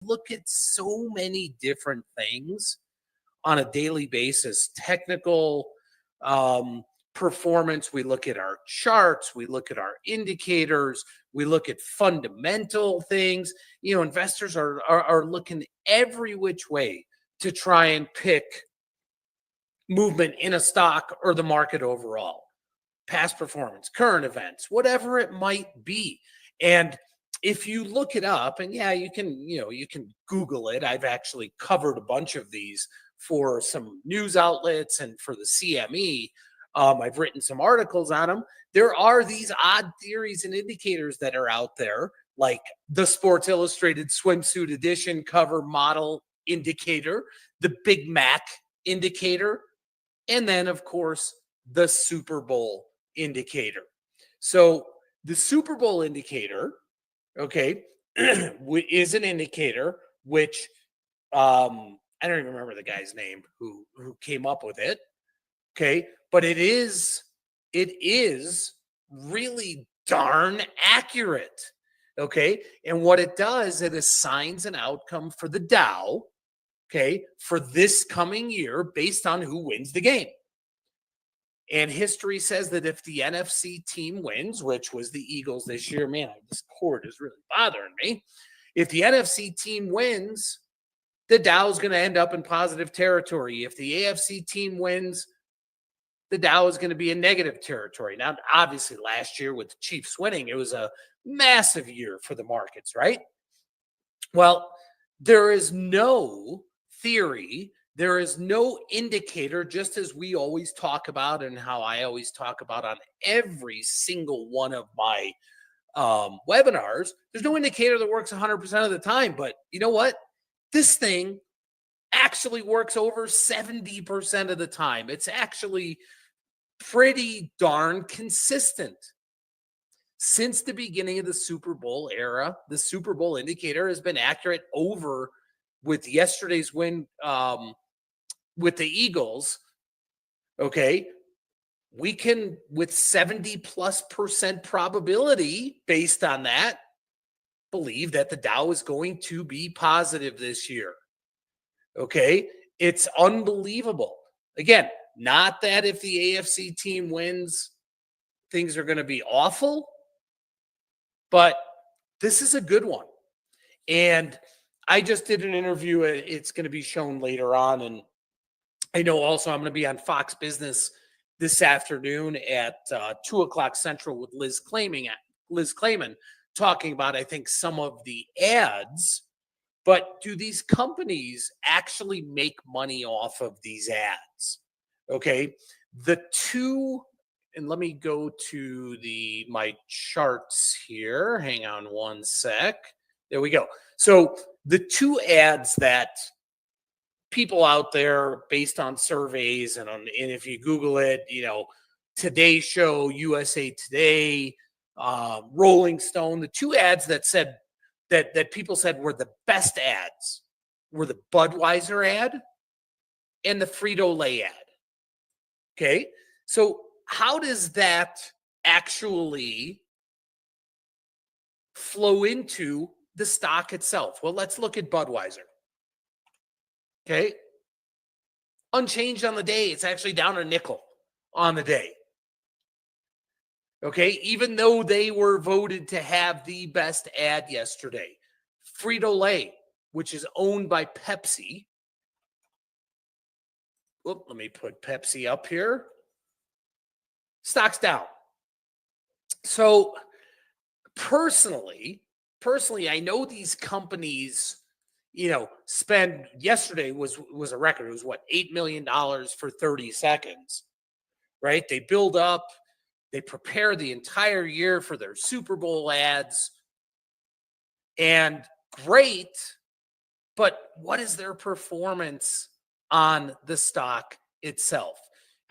look at so many different things on a daily basis, technical performance. We look at our charts, we look at our indicators, we look at fundamental things. Investors are looking every which way to try and pick movement in a stock or the market overall, past performance, current events, whatever it might be. And if you look it up, and you can Google it. I've actually covered a bunch of these for some news outlets and for the CME. I've written some articles on them. There are these odd theories and indicators that are out there, like the Sports Illustrated swimsuit edition cover model indicator, the Big Mac indicator, and then, of course, the Super Bowl indicator. So the Super Bowl indicator, okay, is an indicator which I don't even remember the guy's name who came up with it. Okay, but it is really darn accurate. Okay, and what it does, it assigns an outcome for the Dow, okay, for this coming year based on who wins the game. And history says that if the NFC team wins, which was the Eagles this year, man, this cord is really bothering me. If the NFC team wins, the Dow is going to end up in positive territory. If the AFC team wins, the Dow is going to be in negative territory. Now, obviously, last year with the Chiefs winning, it was a massive year for the markets, right? Well, there is no theory, there is no indicator, just as we always talk about and how I always talk about on every single one of my webinars. There's no indicator that works 100% of the time, but you know what? This thing actually works over 70% of the time. It's actually pretty darn consistent. Since the beginning of the Super Bowl era, the Super Bowl indicator has been accurate over, with yesterday's win with the Eagles. Okay, we can, with 70+% probability based on that, believe that the Dow is going to be positive this year. Okay, it's unbelievable. Again, not that if the AFC team wins, things are going to be awful, but this is a good one. And I just did an interview. It's going to be shown later on. And I know also I'm going to be on Fox Business this afternoon at 2 o'clock Central with Liz Clayman, talking about, I think, some of the ads. But do these companies actually make money off of these ads? Okay. The two, and let me go to my charts here. Hang on one sec. There we go. So the two ads that people out there, based on surveys and if you Google it, Today Show, USA Today, Rolling Stone, the two ads that said that people said were the best ads were the Budweiser ad and the Frito-Lay ad. Okay, so how does that actually flow into the stock itself? Well, let's look at Budweiser. Okay, unchanged on the day. It's actually down a nickel on the day. Okay, even though they were voted to have the best ad yesterday. Frito-Lay, which is owned by Pepsi. Let me put Pepsi up here. Stock's down. So personally, I know these companies, spend, yesterday was a record. It was what, $8 million for 30 seconds, right? They build up, they prepare the entire year for their Super Bowl ads, and great, but what is their performance on the stock itself?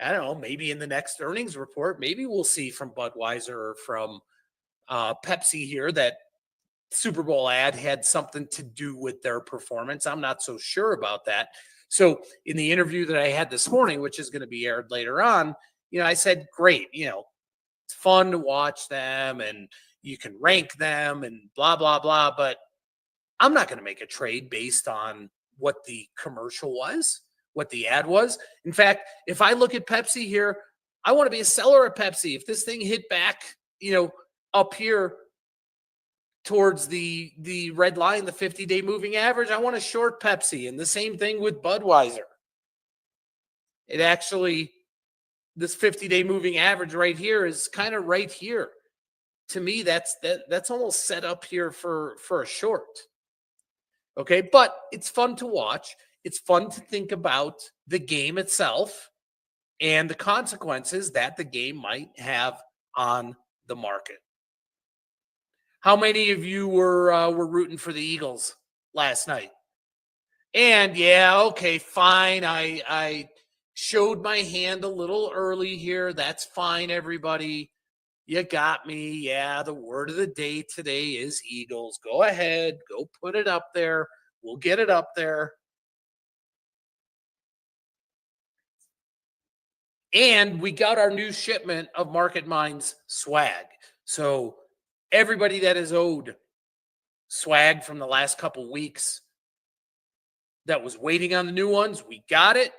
I don't know, maybe in the next earnings report, maybe we'll see from Budweiser or from Pepsi here that Super Bowl ad had something to do with their performance. I'm not so sure about that. So in the interview that I had this morning, which is going to be aired later on, I said, great, it's fun to watch them and you can rank them and blah, blah, blah. But I'm not going to make a trade based on what the commercial was, what the ad was. In fact, if I look at Pepsi here, I want to be a seller of Pepsi. If this thing hit back, up here towards the red line, the 50-day moving average, I want to short Pepsi. And the same thing with Budweiser. It actually, this 50-day moving average right here is kind of right here. To me, that's almost set up here for a short. Okay, but it's fun to watch. It's fun to think about the game itself and the consequences that the game might have on the market. How many of you were rooting for the Eagles last night? And yeah, okay, fine. I showed my hand a little early here. That's fine, everybody. You got me. Yeah, the word of the day today is Eagles. Go ahead. Go put it up there. We'll get it up there. And we got our new shipment of Market Minds swag. So everybody that is owed swag from the last couple weeks that was waiting on the new ones, we got it.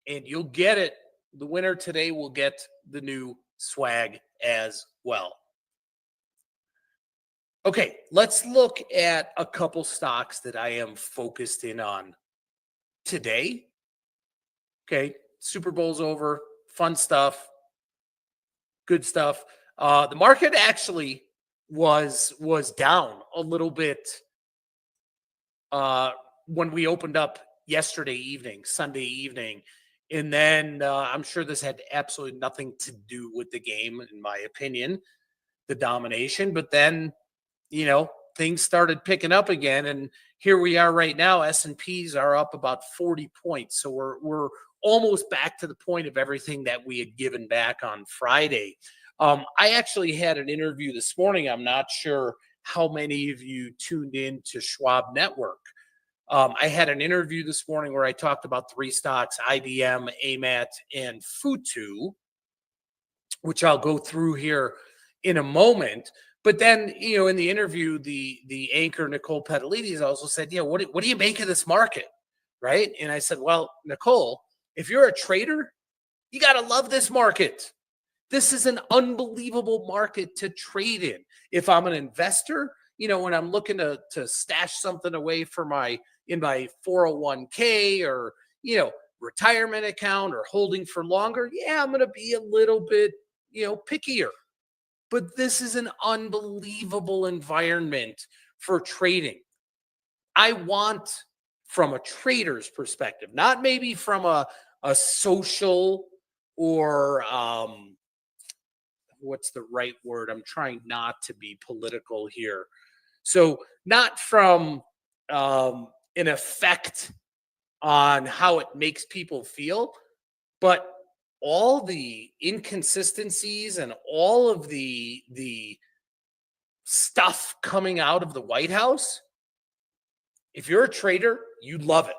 And you'll get it. The winner today will get the new swag as well. Okay, let's look at a couple stocks that I am focused in on today. Okay, Super Bowl's over, fun stuff, good stuff. The market actually was down a little bit when we opened up yesterday evening, Sunday evening. And then I'm sure this had absolutely nothing to do with the game, in my opinion, the domination. But then, things started picking up again. And here we are right now. S&Ps are up about 40 points. So we're almost back to the point of everything that we had given back on Friday. I actually had an interview this morning. I'm not sure how many of you tuned in to Schwab Network. I had an interview this morning where I talked about 3 stocks, IBM, AMAT, and Futu, which I'll go through here in a moment. But then, in the interview, the anchor, Nicole Petalides, also said, what do you make of this market? Right. And I said, well, Nicole, if you're a trader, you got to love this market. This is an unbelievable market to trade in. If I'm an investor, when I'm looking to stash something away for in my 401k or, retirement account or holding for longer, I'm going to be a little bit, pickier. But this is an unbelievable environment for trading. I want, from a trader's perspective, not maybe from a social or what's the right word? I'm trying not to be political here. So not from an effect on how it makes people feel, but all the inconsistencies and all of the stuff coming out of the White House. If you're a trader, you love it.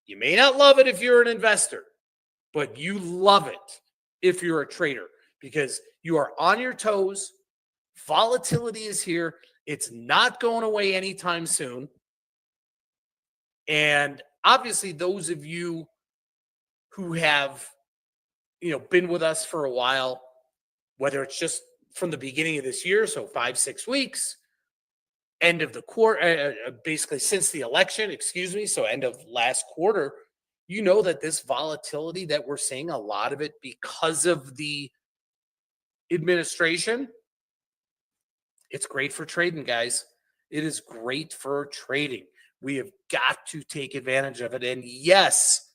You may not love it if you're an investor, but you love it if you're a trader because you are on your toes. Volatility is here. It's not going away anytime soon. And obviously, those of you who have, been with us for a while, whether it's just from the beginning of this year, so 5-6 weeks, end of the quarter, basically since the election, so end of last quarter, that this volatility that we're seeing, a lot of it because of the administration, it's great for trading, guys. It is great for trading. We have got to take advantage of it. And yes.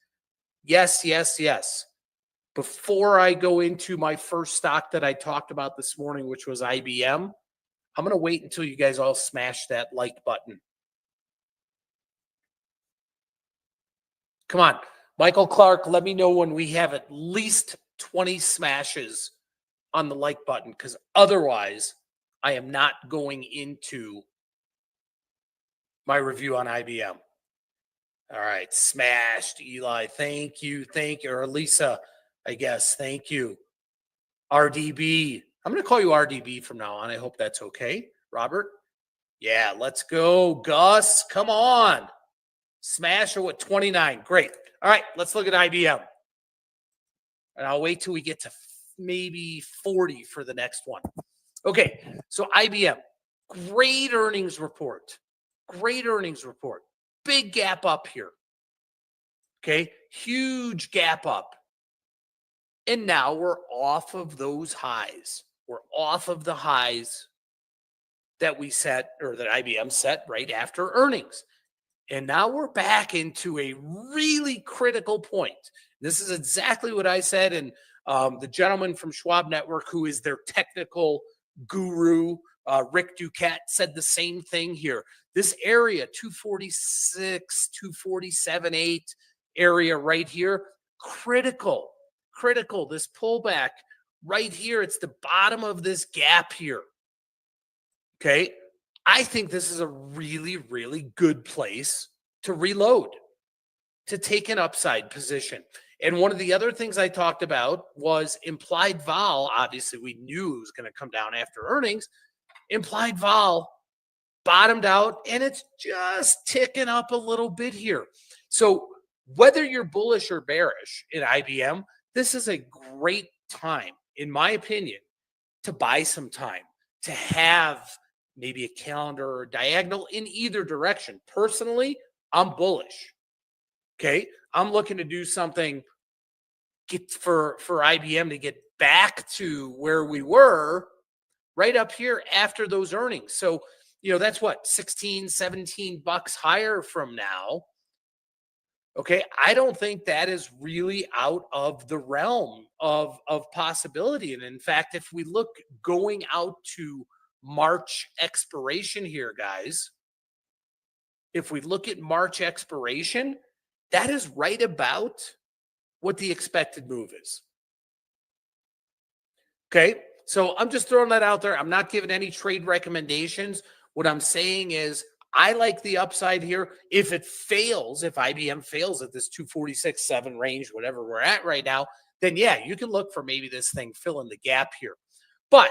Before I go into my first stock that I talked about this morning, which was IBM, I'm going to wait until you guys all smash that like button. Come on, Michael Clark, let me know when we have at least 20 smashes on the like button, because otherwise I am not going into my review on IBM. All right, smashed, Eli. Thank you. Or Lisa, I guess. Thank you. RDB. I'm going to call you RDB from now on. I hope that's okay, Robert. Yeah, let's go, Gus. Come on. Smash or what? 29. Great. All right, let's look at IBM. And I'll wait till we get to maybe 40 for the next one. Okay, so IBM, great earnings report. Great earnings report. Big gap up here. Okay, huge gap up. And now we're off of those highs. We're off of the highs that we set or that IBM set right after earnings. And now we're back into a really critical point. This is exactly what I said. And the gentleman from Schwab Network, who is their technical guru, Rick Duquette, said the same thing here. This area, 246, 247.8 area right here, critical. This pullback right here, it's the bottom of this gap here. Okay. I think this is a really, really good place to reload, to take an upside position. And one of the other things I talked about was implied vol. Obviously, we knew it was going to come down after earnings. Implied vol bottomed out, and it's just ticking up a little bit here. So whether you're bullish or bearish in IBM, this is a great time, in my opinion, to buy some time, to have maybe a calendar or diagonal in either direction. Personally, I'm bullish. Okay. I'm looking to do something for IBM to get back to where we were right up here after those earnings. So, that's what, 16, 17 bucks higher from now. Okay. I don't think that is really out of the realm of possibility. And in fact, if we look going out to March expiration here, guys, if we look at March expiration, that is right about what the expected move is. Okay. So I'm just throwing that out there. I'm not giving any trade recommendations. What I'm saying is I like the upside here. If it fails, if IBM fails at this 246.7 range, whatever we're at right now, then yeah, you can look for maybe this thing filling the gap here. But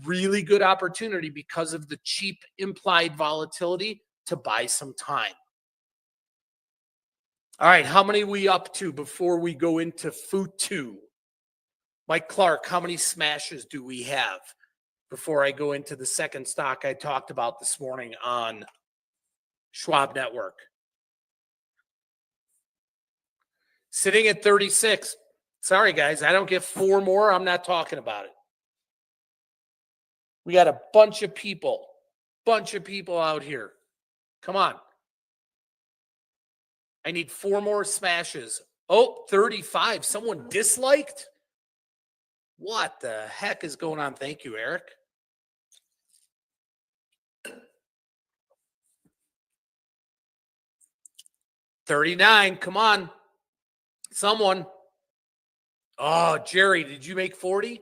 really good opportunity because of the cheap implied volatility to buy some time. All right, how many we up to before we go into FU2? Mike Clark, how many smashes do we have before I go into the second stock I talked about this morning on Schwab Network? Sitting at 36. Sorry, guys, I don't get 4 more. I'm not talking about it. We got a bunch of people out here. Come on. I need 4 more smashes. Oh, 35. Someone disliked? What the heck is going on? Thank you, Eric. $39. Come on. Someone. Oh, Jerry, did you make 40?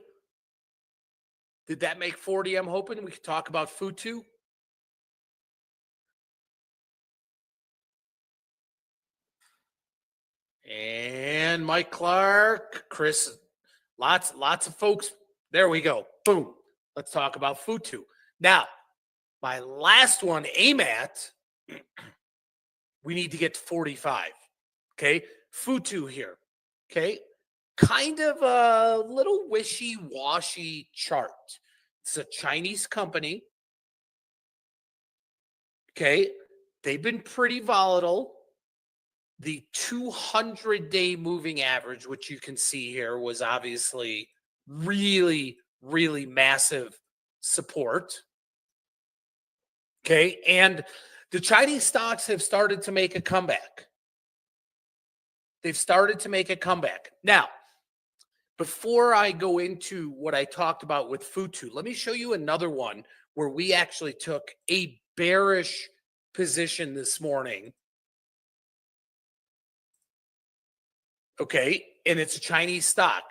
Did that make 40? I'm hoping we could talk about FU2. And Mike Clark, Chris, lots of folks. There we go. Boom. Let's talk about FU2. Now, my last one, AMAT, we need to get to 45. Okay. FU2 here. Okay. Kind of a little wishy-washy chart. It's a Chinese company. Okay. They've been pretty volatile. The 200-day moving average, which you can see here, was obviously really, really massive support. Okay. And the Chinese stocks have started to make a comeback. They've started to make a comeback. Now, before I go into what I talked about with FU2, let me show you another one where we actually took a bearish position this morning. Okay. And it's a Chinese stock.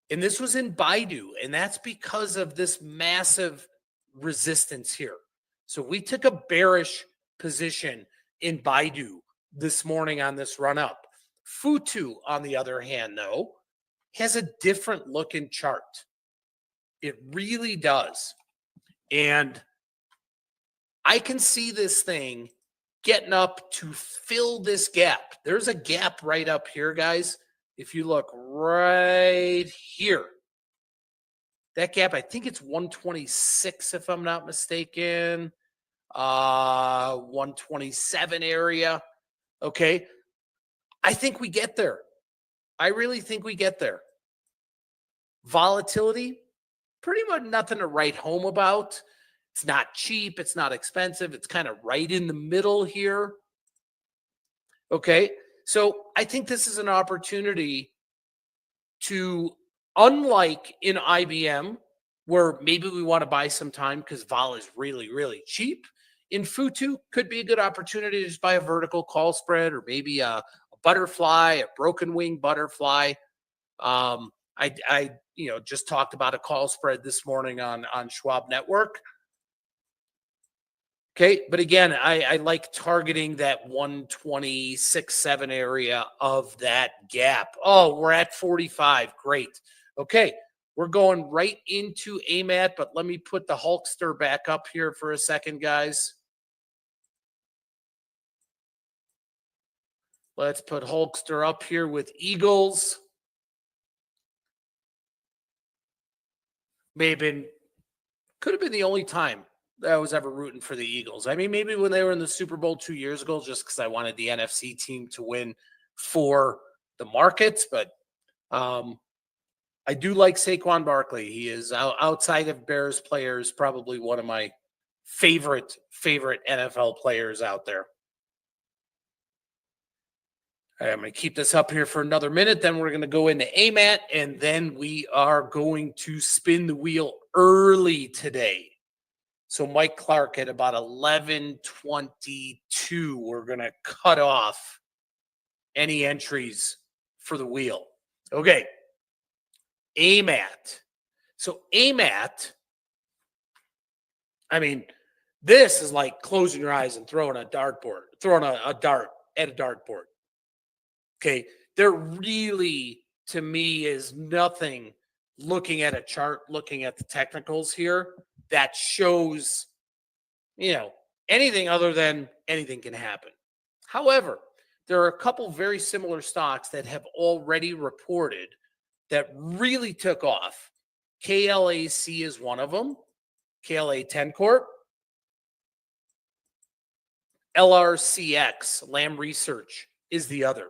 And this was in Baidu. And that's because of this massive resistance here. So we took a bearish position in Baidu this morning on this run up. FU2, on the other hand, though, has a different looking chart. It really does. And I can see this thing getting up to fill this gap. There's a gap right up here, guys. If you look right here, that gap, I think it's 126, if I'm not mistaken. 127 area. Okay. I think we get there. I really think we get there. Volatility, pretty much nothing to write home about. It's not cheap. It's not expensive. It's kind of right in the middle here. Okay. So I think this is an opportunity to, unlike in IBM, where maybe we want to buy some time because vol is really, really cheap. In Futu, could be a good opportunity to just buy a vertical call spread or maybe a butterfly, a broken wing butterfly. I just talked about a call spread this morning on Schwab Network. Okay, but again, I like targeting that 126.7 area of that gap. Oh, we're at 45. Great. Okay, we're going right into AMAT, but let me put the Hulkster back up here for a second, guys. Let's put Hulkster up here with Eagles. Could have been the only time that I was ever rooting for the Eagles. I mean, maybe when they were in the Super Bowl 2 years ago, just because I wanted the NFC team to win for the markets. But I do like Saquon Barkley. He is outside of Bears players, probably one of my favorite NFL players out there. I'm going to keep this up here for another minute. Then we're going to go into AMAT, and then we are going to spin the wheel early today. So Mike Clark at about 11:22, we're going to cut off any entries for the wheel. Okay. AMAT. So AMAT, I mean, this is like closing your eyes and throwing a dart at a dartboard. Okay. There really, to me, is nothing looking at a chart, looking at the technicals here that shows, anything other than anything can happen. However, there are a couple very similar stocks that have already reported that really took off. KLAC is one of them. KLA 10 Corp. LRCX, Lam Research, is the other.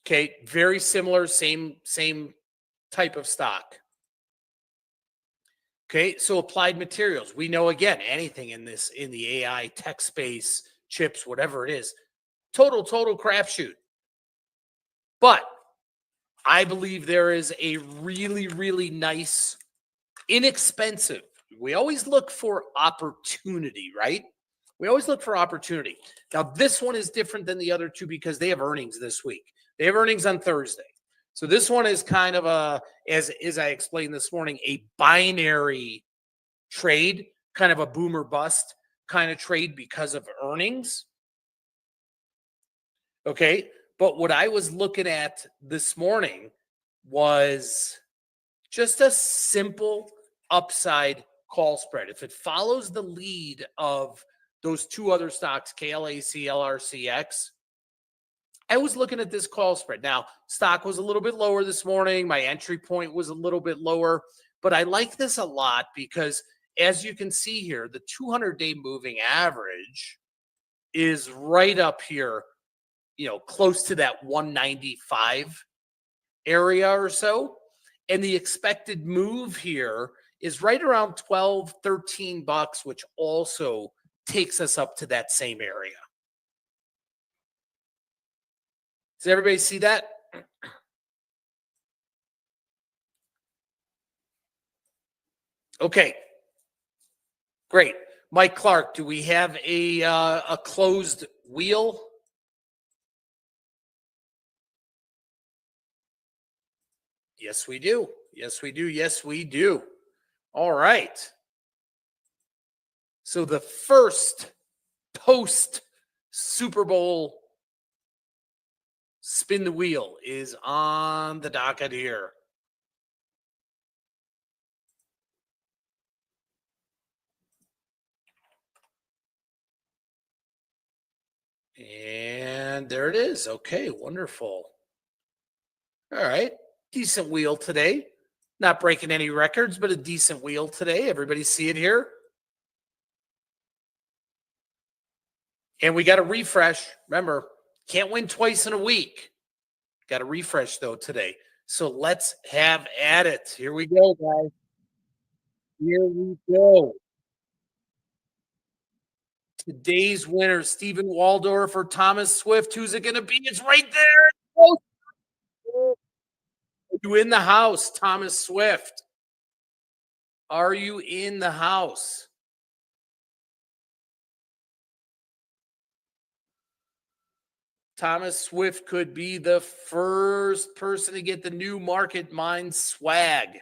Okay, very similar, same type of stock. Okay, so Applied Materials. We know, again, anything in the AI tech space, chips, whatever it is, total crapshoot. But I believe there is a really, really nice, inexpensive. We always look for opportunity, right? We always look for opportunity. Now, this one is different than the other two because they have earnings this week. They have earnings on Thursday. So this one is kind of as I explained this morning, a binary trade, kind of a boom or bust kind of trade because of earnings. Okay. But what I was looking at this morning was just a simple upside call spread. If it follows the lead of those two other stocks, KLAC, LRCX, I was looking at this call spread. Now, stock was a little bit lower this morning. My entry point was a little bit lower, but I like this a lot because, as you can see here, the 200-day moving average is right up here, close to that 195 area or so. And the expected move here is right around 12, 13 bucks, which also takes us up to that same area. Does everybody see that? Okay. Great. Mike Clark, do we have a closed wheel? Yes, we do. Yes, we do. Yes, we do. All right. So the first post Super Bowl spin the wheel is on the docket here. And there it is. Okay, wonderful. All right. Decent wheel today. Not breaking any records, but a decent wheel today. Everybody see it here? And we got to refresh. Remember, can't win twice in a week. Got to refresh, though, today. So let's have at it. Here we go, guys. Here we go. Today's winner, Stephen Waldorf or Thomas Swift. Who's it going to be? It's right there. Oh, are you in the house, Thomas Swift? Are you in the house? Thomas Swift could be the first person to get the new Market Mind swag.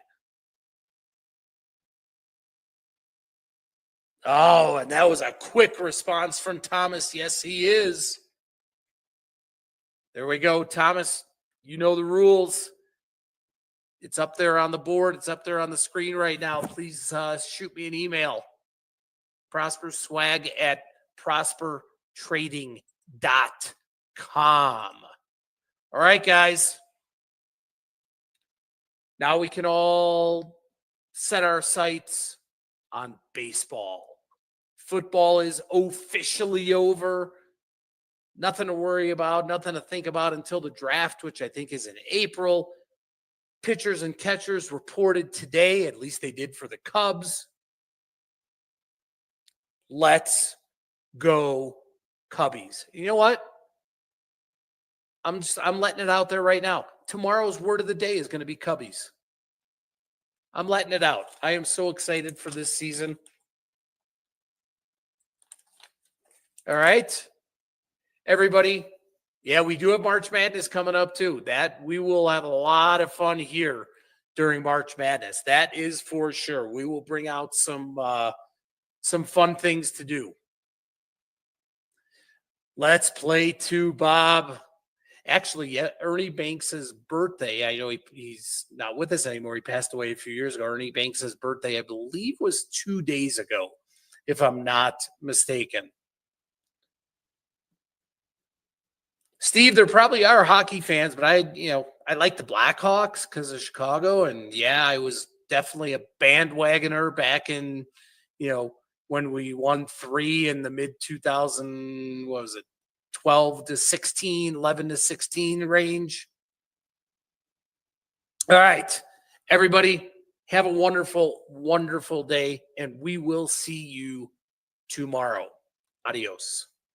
Oh, and that was a quick response from Thomas. Yes, he is. There we go, Thomas. You know the rules. It's up there on the board. It's up there on the screen right now. Please shoot me an email. ProsperSwag at prospertrading.com. All right, guys. Now we can all set our sights on baseball. Football is officially over. Nothing to worry about, nothing to think about until the draft, which I think is in April. Pitchers and catchers reported today, at least they did for the Cubs. Let's go Cubbies. You know what? I'm letting it out there right now. Tomorrow's word of the day is going to be Cubbies. I'm letting it out. I am so excited for this season. All right. Everybody, yeah, we do have March Madness coming up too. That we will have a lot of fun here during March Madness. That is for sure. We will bring out some fun things to do. Let's play to Bob. Actually, yeah, Ernie Banks' birthday. I know he's not with us anymore. He passed away a few years ago. Ernie Banks' birthday, I believe, was 2 days ago, if I'm not mistaken. Steve, there probably are hockey fans, but I like the Blackhawks because of Chicago. And yeah, I was definitely a bandwagoner back in, when we won 3 in the mid 2000, what was it, 12 to 16, 11 to 16 range. All right, everybody, have a wonderful, wonderful day, and we will see you tomorrow. Adios.